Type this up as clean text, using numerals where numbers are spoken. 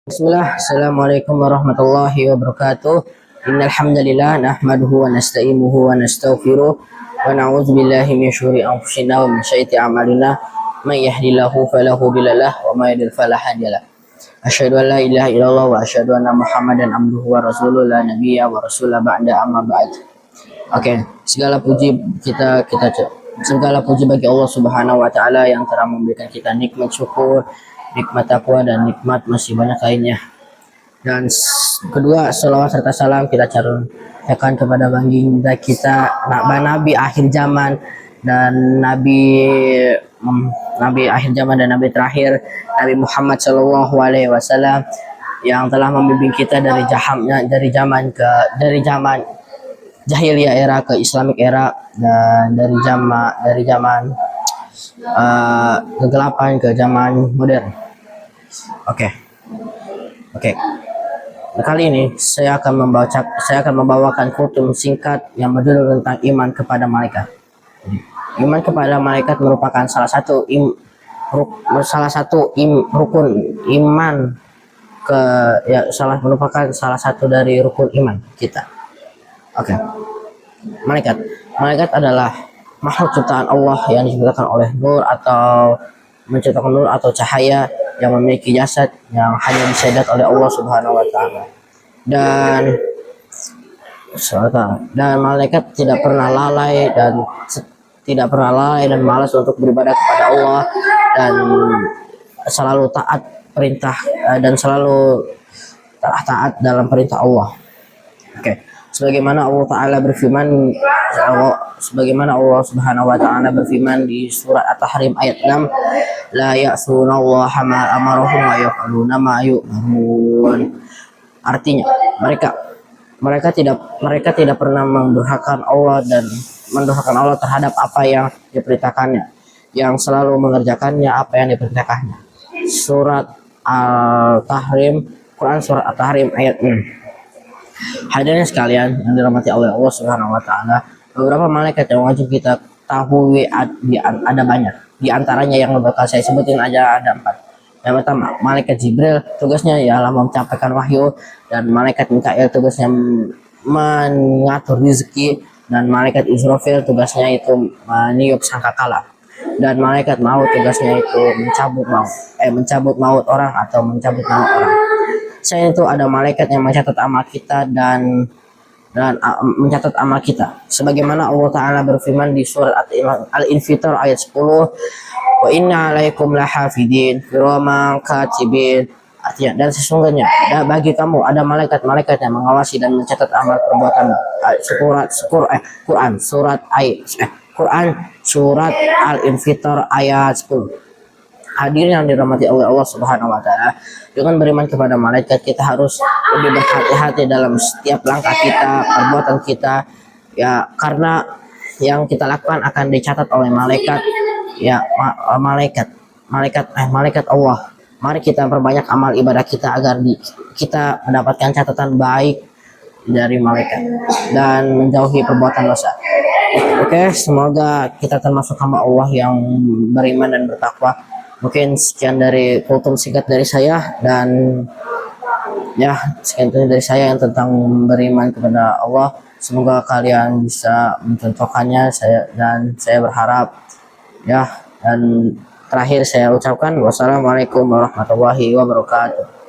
Bismillah, Assalamualaikum warahmatullahi wabarakatuh. Innal hamdalillah nahmaduhu wa nasta'inuhu wa nastaghfiruh wa na'udzu billahi min syururi anfusina wa min sayyiati a'malina. May yahdihillahu fala mudhillalah wa may yudhlil fala hadiyalah. Asyhadu an la ilaha illallah wa asyhadu anna Muhammadan abduhu wa rasuluh la nabiyya wa rasulah ba'da amma ba'd. Oke, segala puji bagi Allah Subhanahu wa taala yang telah memberikan kita nikmat syukur, nikmat takwa dan nikmat masih banyak lainnya. Dan kedua, salawat serta salam kita curahkan kepada baginda kita, Nabi akhir zaman dan Nabi akhir zaman dan Nabi terakhir, Nabi Muhammad Shallallahu Alaihi Wasallam yang telah membimbing kita dari zaman jahiliyah era ke Islamic era, dan dari zaman kegelapan ke zaman modern. Oke. Kali ini saya akan membawakan kultum singkat yang berjudul tentang iman kepada malaikat. Iman kepada malaikat merupakan rukun iman merupakan salah satu dari rukun iman kita. Oke. Malaikat adalah makhluk ciptaan Allah yang diciptakan oleh menciptakan nur atau cahaya yang memiliki jasad yang hanya bisa dilihat oleh Allah Subhanahu wa taala. Dan malaikat tidak pernah lalai dan malas untuk beribadah kepada Allah, dan selalu taat dalam perintah Allah. Oke. Sebagaimana Allah Subhanahu wa taala berfirman di surat At-Tahrim ayat 6, la ya'sunallaha ma amarahum wa yaf'aluna ma yu'marun. Artinya, mereka tidak pernah mendurhakan Allah terhadap apa yang diperintahkannya, yang selalu mengerjakannya apa yang diperintahkannya. Surat Al-Tahrim, Quran surat At-Tahrim ayat 6. Hadirin sekalian yang dirahmati oleh Allah Subhanahu wa taala, beberapa malaikat yang wajib kita tahu ada banyak. Di antaranya yang bakal saya sebutin aja ada 4. Yang pertama, malaikat Jibril, tugasnya ialah mencapai wahyu, dan malaikat Mikail tugasnya mengatur rezeki, dan malaikat Israfil tugasnya itu meniup sangkakala, dan malaikat maut tugasnya itu mencabut maut orang atau mencabut nyawa orang. Selain itu ada malaikat yang mencatat amal kita dan mencatat amal kita. Sebagaimana Allah Ta'ala berfirman di surat Al-Infitar ayat 10, wa inna alaikum lahafidin kiraman katibin. Artinya, dan sesungguhnya bagi kamu ada malaikat-malaikat yang mengawasi dan mencatat amal perbuatan. Quran surat Al-Infitar ayat 10. Hadirin yang dirahmati oleh Allah Subhanahu wa taala, dengan beriman kepada malaikat kita harus lebih berhati-hati dalam setiap langkah kita, perbuatan kita, ya, karena yang kita lakukan akan dicatat oleh malaikat, ya, malaikat Allah. Mari kita perbanyak amal ibadah kita agar kita mendapatkan catatan baik dari malaikat dan menjauhi perbuatan dosa. Oke, semoga kita termasuk hamba Allah yang beriman dan bertakwa. Mungkin sekian dari kultum singkat dari saya, dan ya, sekian dari saya yang tentang beriman kepada Allah. Semoga kalian bisa mencontohkannya, saya berharap, ya. Dan terakhir saya ucapkan wassalamualaikum warahmatullahi wabarakatuh.